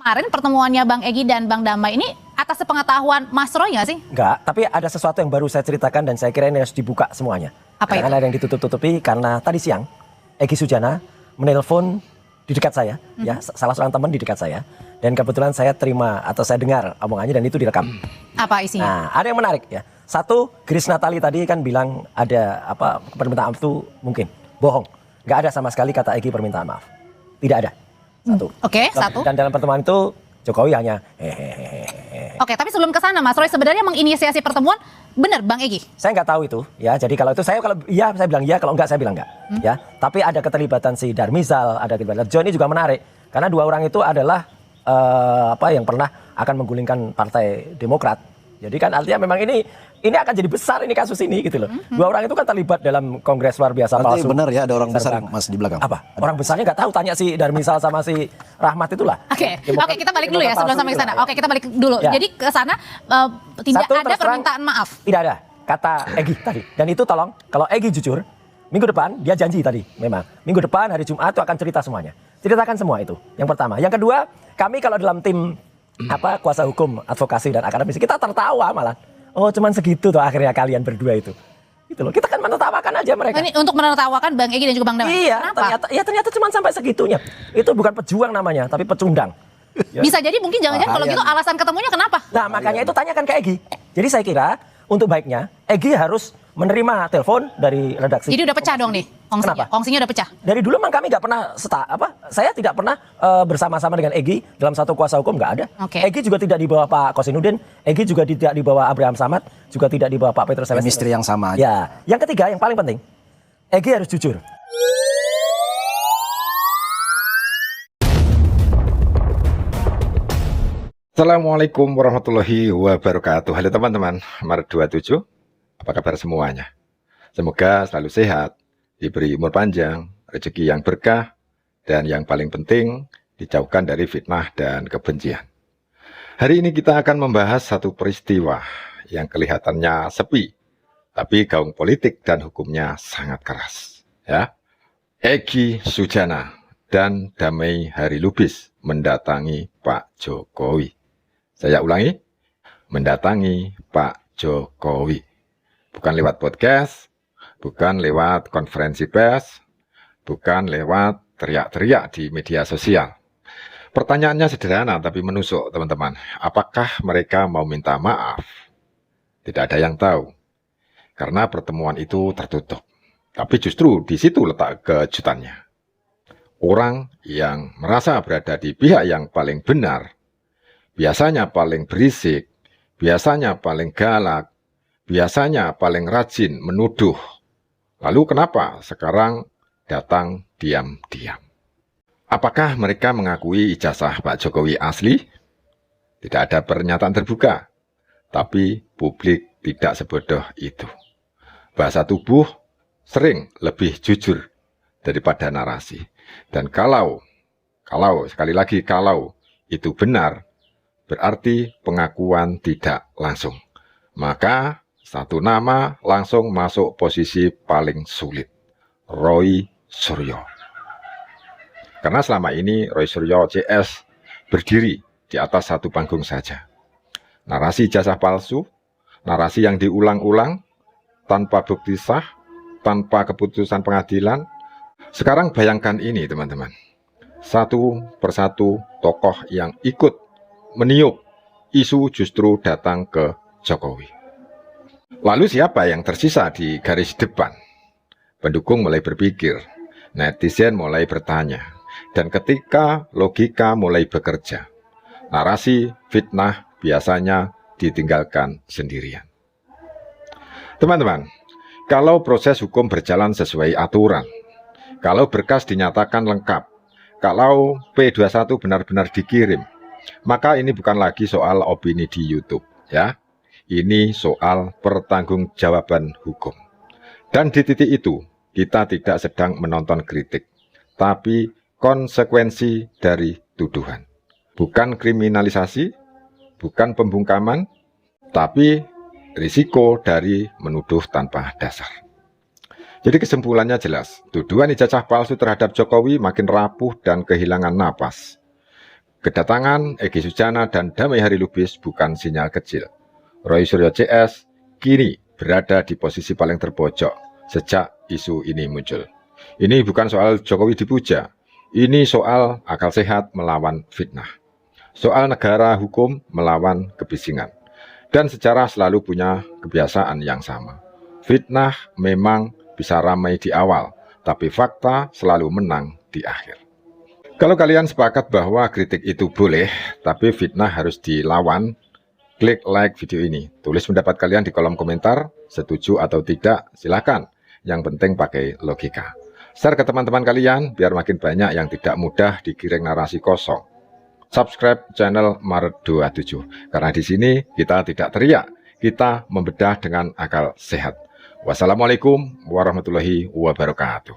Kemarin pertemuannya Bang Egy dan Bang Damai ini atas sepengetahuan Mas Roy nggak sih? Enggak, tapi ada sesuatu yang baru saya ceritakan dan saya kira ini harus dibuka semuanya. Apa itu? Karena ada yang ditutup-tutupi karena tadi siang Egy Sujana menelpon di dekat saya, ya salah seorang teman di dekat saya, dan kebetulan saya terima atau saya dengar omongannya dan itu direkam. Apa isinya? Nah, ada yang menarik ya. Satu, Grace Natali tadi kan bilang ada apa permintaan maaf itu mungkin bohong. Nggak ada sama sekali kata Egy permintaan maaf. Tidak ada. Satu. Oke, satu. Dan dalam pertemuan itu Jokowi hanya hehehe. Oke, tapi sebelum ke sana Mas Roy sebenarnya menginisiasi pertemuan benar Bang Egy? Saya nggak tahu itu, ya. Jadi kalau itu kalau iya saya bilang iya, kalau enggak saya bilang enggak, ya. Tapi ada keterlibatan si Darmizal, ada keterlibatan Johnny juga menarik, karena dua orang itu adalah yang pernah akan menggulingkan Partai Demokrat. Jadi kan artinya memang ini akan jadi besar ini kasus ini gitu loh. Dua orang itu kan terlibat dalam kongres luar biasa Berarti palsu. benar ya ada orang besar Mas di belakang. Apa? Orang besarnya nggak tahu, tanya si Darmizal sama si Rahmat itulah. Oke, kita balik dulu ya sebelum sampai ke sana. Oke, kita balik dulu. Ya. Jadi ke sana tidak Satu, ada terus terang, permintaan maaf. Tidak ada, kata Egy tadi. Dan itu tolong, kalau Egy jujur, minggu depan dia janji tadi memang. Minggu depan hari Jumat itu akan cerita semuanya. Ceritakan semua itu. Yang pertama. Yang kedua, kami kalau dalam tim kuasa hukum, advokasi dan akademisi, kita tertawa malah. Oh, cuman segitu tuh akhirnya kalian berdua itu. Gitu loh. Kita kan menertawakan aja mereka. Ini untuk menertawakan Bang Egy dan juga Bang Damai. Iya, Kenapa? ternyata cuma sampai segitunya. Itu bukan pejuang namanya, tapi pecundang. Bisa jadi mungkin jangan-jangan kalau gitu alasan ketemunya kenapa? Nah, makanya itu tanyakan ke Egy. Jadi saya kira untuk baiknya Egy harus menerima telepon dari redaksi. Jadi udah pecah dong nih kongsinya. Kenapa? Kongsinya udah pecah. Dari dulu memang kami nggak pernah saya tidak pernah bersama-sama dengan Egy dalam satu kuasa hukum, nggak ada. Oke. Egy juga tidak di bawah Pak Kosinudin, Egy juga tidak di bawah Abraham Samad, juga tidak di bawah Pak Petrus Celestinus. Chemistry yang sama aja. Ya, yang ketiga yang paling penting, Egy harus jujur. Assalamualaikum warahmatullahi wabarakatuh. Halo teman-teman, Maret 27, apa kabar semuanya? Semoga selalu sehat, diberi umur panjang, rezeki yang berkah, dan yang paling penting, dijauhkan dari fitnah dan kebencian. Hari ini kita akan membahas satu peristiwa yang kelihatannya sepi, tapi gaung politik dan hukumnya sangat keras. Ya, Egy Sujana dan Damai Harilubis mendatangi Pak Jokowi. Saya ulangi, mendatangi Pak Jokowi. Bukan lewat podcast, bukan lewat konferensi pers, bukan lewat teriak-teriak di media sosial. Pertanyaannya sederhana tapi menusuk, teman-teman. Apakah mereka mau minta maaf? Tidak ada yang tahu. Karena pertemuan itu tertutup. Tapi justru di situ letak kejutannya. Orang yang merasa berada di pihak yang paling benar, biasanya paling berisik, biasanya paling galak, biasanya paling rajin menuduh. Lalu kenapa sekarang datang diam-diam? Apakah mereka mengakui ijazah Pak Jokowi asli? Tidak ada pernyataan terbuka, tapi publik tidak sebodoh itu. Bahasa tubuh sering lebih jujur daripada narasi. Dan kalau sekali lagi kalau itu benar, berarti pengakuan tidak langsung. Maka satu nama langsung masuk posisi paling sulit. Roy Suryo. Karena selama ini Roy Suryo CS berdiri di atas satu panggung saja. Narasi ijazah palsu, narasi yang diulang-ulang, tanpa bukti sah, tanpa keputusan pengadilan. Sekarang bayangkan ini teman-teman. Satu persatu tokoh yang ikut meniup isu justru datang ke Jokowi. Lalu siapa yang tersisa di garis depan? Pendukung mulai berpikir, netizen mulai bertanya, dan ketika logika mulai bekerja, narasi fitnah biasanya ditinggalkan sendirian. Teman-teman, kalau proses hukum berjalan sesuai aturan, kalau berkas dinyatakan lengkap, kalau P21 benar-benar dikirim, maka ini bukan lagi soal opini di YouTube, ya. Ini soal pertanggungjawaban hukum. Dan di titik itu, kita tidak sedang menonton kritik, tapi konsekuensi dari tuduhan. Bukan kriminalisasi, bukan pembungkaman, tapi risiko dari menuduh tanpa dasar. Jadi kesimpulannya jelas, tuduhan ijazah palsu terhadap Jokowi makin rapuh dan kehilangan napas. Kedatangan Egy Sujana dan Damai Hari Lubis bukan sinyal kecil. Roy Suryo CS kini berada di posisi paling terpojok sejak isu ini muncul. Ini bukan soal Jokowi dipuja, ini soal akal sehat melawan fitnah. Soal negara hukum melawan kebisingan. Dan sejarah selalu punya kebiasaan yang sama. Fitnah memang bisa ramai di awal, tapi fakta selalu menang di akhir. Kalau kalian sepakat bahwa kritik itu boleh, tapi fitnah harus dilawan, klik like video ini. Tulis pendapat kalian di kolom komentar, setuju atau tidak, silakan. Yang penting pakai logika. Share ke teman-teman kalian, biar makin banyak yang tidak mudah digiring narasi kosong. Subscribe channel Maret 27, karena di sini kita tidak teriak, kita membedah dengan akal sehat. Wassalamualaikum warahmatullahi wabarakatuh.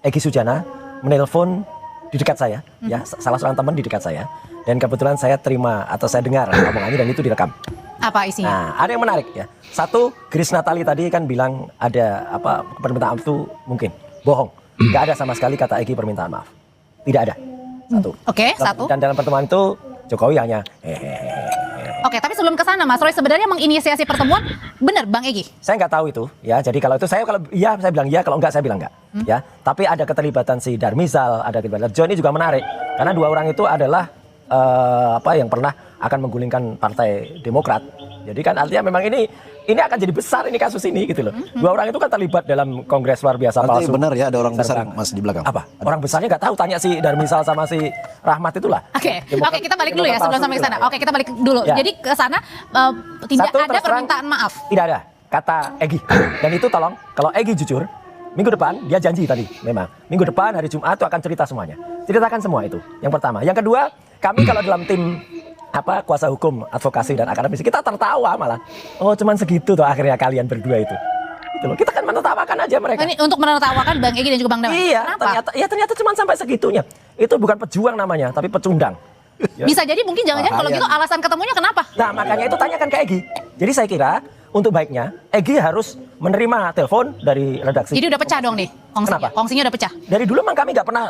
Egy Sujana menelpon di dekat saya, ya, salah seorang teman di dekat saya, dan kebetulan saya terima atau saya dengar omongannya dan itu direkam. Apa isinya? Nah, ada yang menarik ya. Satu, Grace Natali tadi kan bilang ada permintaan maaf itu mungkin bohong. Nggak ada sama sekali kata Egy permintaan maaf. Tidak ada. Satu. Oke, satu. Dan dalam pertemuan itu Jokowi hanya Oke, tapi sebelum ke sana Mas Roy sebenarnya menginisiasi pertemuan benar Bang Egy? Saya nggak tahu itu, ya. Jadi kalau itu kalau iya saya bilang iya, kalau enggak saya bilang enggak, ya. Tapi ada keterlibatan si Darmizal, ada keterlibatan John, ini juga menarik karena dua orang itu adalah yang pernah akan menggulingkan Partai Demokrat. Jadi kan artinya memang ini akan jadi besar ini kasus ini gitu loh. Dua orang itu kan terlibat dalam kongres luar biasa palsu. Benar ya, ada orang besar Mas di belakang. Apa? Orang besarnya nggak tahu, tanya si Darmizal sama si Rahmat itulah. Oke, kita balik dulu ya sebelum sampai ke sana. Oke, kita balik dulu. Ya. Jadi ke sana tidak ada permintaan maaf. Tidak ada kata Egy. Dan itu tolong, kalau Egy jujur, minggu depan dia janji tadi memang. Minggu depan hari Jumat itu akan cerita semuanya. Ceritakan semua itu. Yang pertama. Yang kedua, kami kalau dalam tim kuasa hukum, advokasi dan akademisi kita tertawa malah. Oh, cuman segitu tuh akhirnya kalian berdua itu. Gitu loh. Kita kan menertawakan aja mereka. Ini untuk menertawakan Bang Egy dan juga Bang Damai. Iya, Kenapa? ternyata cuma sampai segitunya. Itu bukan pejuang namanya, tapi pecundang. Ya. Bisa jadi mungkin jangan-jangan kalau gitu alasan ketemunya kenapa? Nah, makanya itu tanyakan ke Egy. Jadi saya kira untuk baiknya Egy harus menerima telepon dari redaksi. Jadi udah pecah dong nih kongsinya. Kenapa? Kongsinya udah pecah. Dari dulu memang kami nggak pernah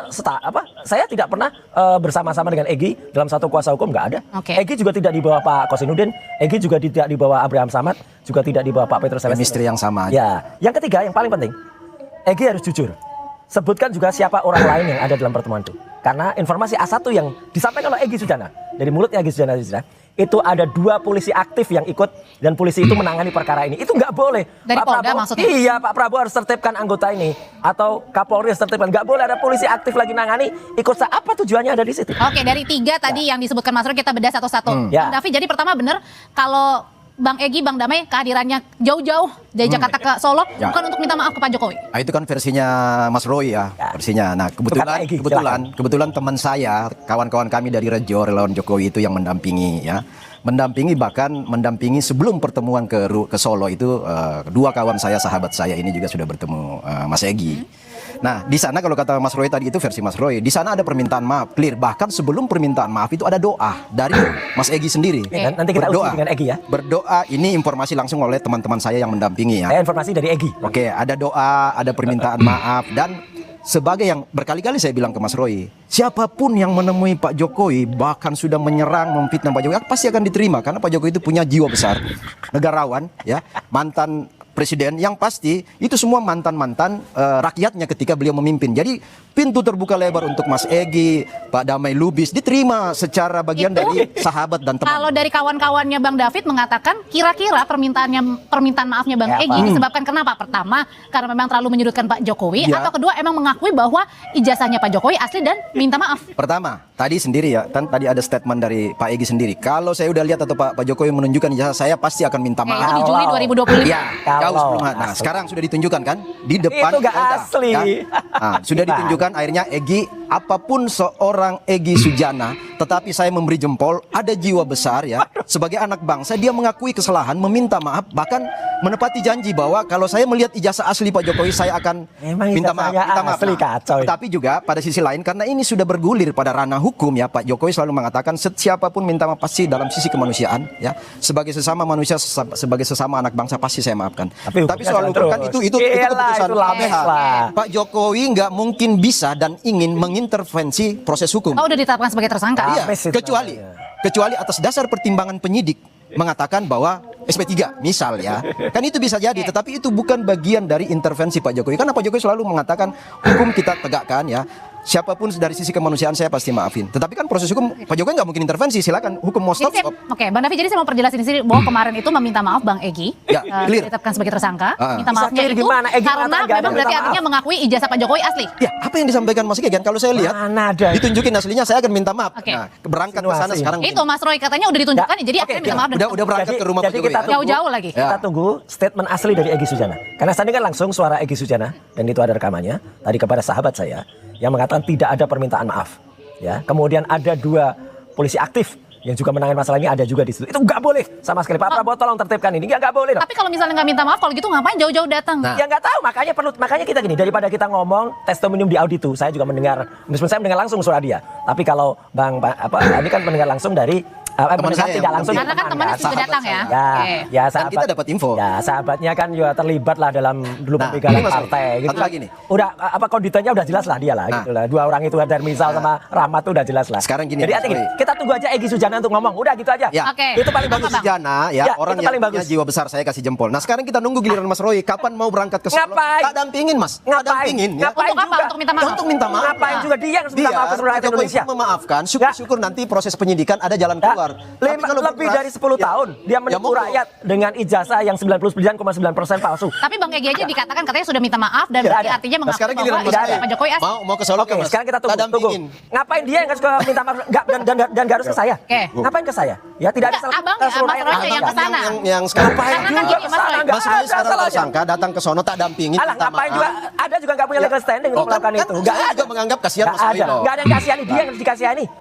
saya tidak pernah bersama-sama dengan Egy dalam satu kuasa hukum, nggak ada. Oke. Egy juga tidak di bawah Pak Kosinudin, Egy juga tidak di bawah Abraham Samad, juga tidak di bawah Pak Petrus Elestin. Chemistry yang sama. Ya, yang ketiga yang paling penting, Egy harus jujur. Sebutkan juga siapa orang lain yang ada dalam pertemuan itu. Karena informasi A1 yang disampaikan oleh Egy Sujana, dari mulutnya Egy Sujana, itu ada 2 polisi aktif yang ikut dan polisi itu menangani perkara ini. Itu nggak boleh. Dari Pak Polda Prabowo, maksudnya? Iya, Pak Prabowo harus tertibkan anggota ini atau Kapolri harus tertibkan. Nggak boleh ada polisi aktif lagi nangani. Apa tujuannya ada di situ? Oke, dari 3 tadi yang disebutkan Mas Roy kita bedah satu-satu. Ya. Bang Davi, jadi pertama benar kalau Bang Egy, Bang Damai kehadirannya jauh-jauh dari Jakarta ke Solo Ya. bukan untuk minta maaf ke Pak Jokowi. Nah, itu kan versinya Mas Roy ya, versinya. Nah, kata Egy, kebetulan teman saya, kawan-kawan kami dari Rejo relawan Jokowi itu yang mendampingi ya. Mendampingi sebelum pertemuan ke Solo itu 2 kawan saya, sahabat saya ini juga sudah bertemu Mas Egy. Nah, di sana kalau kata Mas Roy tadi itu versi Mas Roy, di sana ada permintaan maaf clear. Bahkan sebelum permintaan maaf itu ada doa dari Mas Egy sendiri. Nanti kita uji dengan Egy ya. Berdoa, ini informasi langsung oleh teman-teman saya yang mendampingi ya. Informasi dari Egy. Oke, ada doa, ada permintaan maaf, dan sebagai yang berkali-kali saya bilang ke Mas Roy, siapapun yang menemui Pak Jokowi bahkan sudah menyerang, memfitnah Pak Jokowi pasti akan diterima karena Pak Jokowi itu punya jiwa besar, negarawan, ya, mantan presiden yang pasti itu semua mantan-mantan rakyatnya ketika beliau memimpin. Jadi pintu terbuka lebar untuk Mas Egy, Pak Damai Lubis diterima secara bagian dari sahabat dan teman. Kalau dari kawan-kawannya Bang David mengatakan kira-kira permintaan maafnya Bang Ya, Egy disebabkan kenapa? Pertama, karena memang terlalu menyudutkan Pak Jokowi, Ya. atau kedua emang mengakui bahwa ijazahnya Pak Jokowi asli dan minta maaf. Pertama, tadi sendiri ya, kan tadi ada statement dari Pak Egy sendiri. Kalau saya udah lihat atau Pak Jokowi menunjukkan ijazah saya pasti akan minta Itu maaf. di Juli 2025. Ya, jauh Kalau sebelum. Nah, asli. sekarang sudah ditunjukkan kan di depan Itu nggak Polda, asli. kan? Nah, sudah ditunjukkan akhirnya Egy, apapun seorang Egy Sujana, tetapi saya memberi jempol, ada jiwa besar ya. Sebagai anak bangsa dia mengakui kesalahan, meminta maaf, bahkan menepati janji bahwa kalau saya melihat ijazah asli Pak Jokowi saya akan Memang minta maaf. ijazahnya asli, kacau ini. Tapi juga pada sisi lain karena ini sudah bergulir pada ranah hukum ya, Pak Jokowi selalu mengatakan siapapun minta maaf pasti dalam sisi kemanusiaan ya. Sebagai sesama manusia, sebagai sesama anak bangsa pasti saya maafkan. Tapi soal hukum kan itu Iyalah, keputusan itu lapis KPH. lah. Pak Jokowi nggak mungkin bisa dan ingin mengintervensi proses hukum. Oh, udah ditetapkan sebagai tersangka. Iya, Habis itu kecuali atas dasar pertimbangan penyidik mengatakan bahwa SP3 misal ya, kan itu bisa jadi, tetapi itu bukan bagian dari intervensi Pak Jokowi, karena Pak Jokowi selalu mengatakan hukum kita tegakkan ya, siapapun dari sisi kemanusiaan saya pasti maafin, tetapi kan proses hukum Pak Jokowi nggak mungkin intervensi, silakan hukum mau stop, Jadi stop. Oke, Bang Davi, jadi saya mau perjelasin di sini bahwa kemarin itu meminta maaf Bang Egy, Ya, clear. ditetapkan sebagai tersangka. Minta Bisa maafnya clear itu gimana? Egy karena mengatakan nggak ada memang berarti minta artinya maaf. mengakui ijazah Pak Jokowi asli. Ya, apa yang disampaikan Mas Gegan? Kalau saya lihat, Mana ada? ditunjukin aslinya, saya akan minta maaf. Oke. Nah, berangkat ke sana Insinuasi. sekarang. Itu Mas Roy katanya udah ditunjukkan ya, jadi Oke, akhirnya minta maaf. dan- Udah berangkat ke rumah Pak jadi Jokowi. kita Ya? Jauh-jauh lagi. Ya. Kita tunggu statement asli dari Egy Sujana. Karena tadi kan langsung suara Egy Sujana dan itu ada rekamannya tadi kepada sahabat saya yang mengatakan tidak ada permintaan maaf. Ya, kemudian ada 2 polisi aktif yang juga menangani masalah ini, ada juga di situ. Itu nggak boleh sama sekali. Pak Prabowo tolong tertibkan ini. Nggak boleh dong. Tapi kalau misalnya nggak minta maaf, kalau gitu ngapain jauh-jauh datang? Nah. Ya nggak tahu, makanya kita gini, daripada kita ngomong testimonium di auditu, saya juga mendengar, meskipun saya mendengar langsung suara dia. Tapi kalau tadi kan mendengar langsung dari mendengar saya tidak yang langsung Karena kan dari temannya teman, sudah kan. datang ya. Ya, Oke. ya Dan sahabat. kita dapat info. Ya, sahabatnya kan juga terlibat lah dalam dulu Nah, pembegalan ini Mas Roy, partai gitu. satu lagi nih. Udah konditennya udah jelas lah dia lah Nah. gitu lah. 2 orang itu Hadar Misal sama Rahmat tuh udah jelas lah. Sekarang gini, Jadi Mas artinya gini, Roy. kita tunggu aja Egy Sujana untuk ngomong. Udah gitu aja. Ya, Oke. Itu paling Apa, bagus. Bang? Sujana ya, Ya, orang itu yang paling punya bagus. jiwa besar, saya kasih jempol. Nah, sekarang kita nunggu giliran Mas Roy, kapan mau berangkat ke Solo? Ngapain? Tak dampingin, Mas. Tak Ngapain? dampingin ya. Ngapain Untuk apa? juga? Untuk minta maaf? Ya, untuk minta maaf. Ngapain juga dia yang harus minta maaf ke seluruh rakyat Pak Jokowi Indonesia? pun memaafkan, syukur-syukur nanti proses penyidikan ada jalan keluar. Tapi kalau Lebih berkeras, dari 10 ya, tahun dia menipu monggo. rakyat dengan ijazah yang 99,9% palsu. Tapi Bang Egy aja dikatakan katanya sudah minta maaf dan Ya, berarti ada. artinya Nah, mengakui sekarang bahwa giliran Mas ijazah Roy. Pak Jokowi asli. Mau ke Solo Oke, nggak, Mas? sekarang kita Tak tunggu. dampingin. Ngapain dia yang harus minta maaf? Dan nggak harus ke saya. Oke. Ngapain ke saya? Ya tidak ada Enggak, abang ya, seluruh Mas rakyat Roy Indonesia. yang ke sana. Yang sekarang Ngapain Karena kan juga gini, ke Mas sana? Roy. Nggak Mas Roy ada sekarang salahnya. tersangka datang ke sono tak dampingin. Alah, minta ngapain maaf. juga? Ada juga nggak punya legal standing untuk Oh, kan- melakukan kan itu. Nggak saya ada. juga menganggap kasihan Nggak Mas Roy ada. loh. Nggak ada yang kasihani, dia yang harus dikasihani.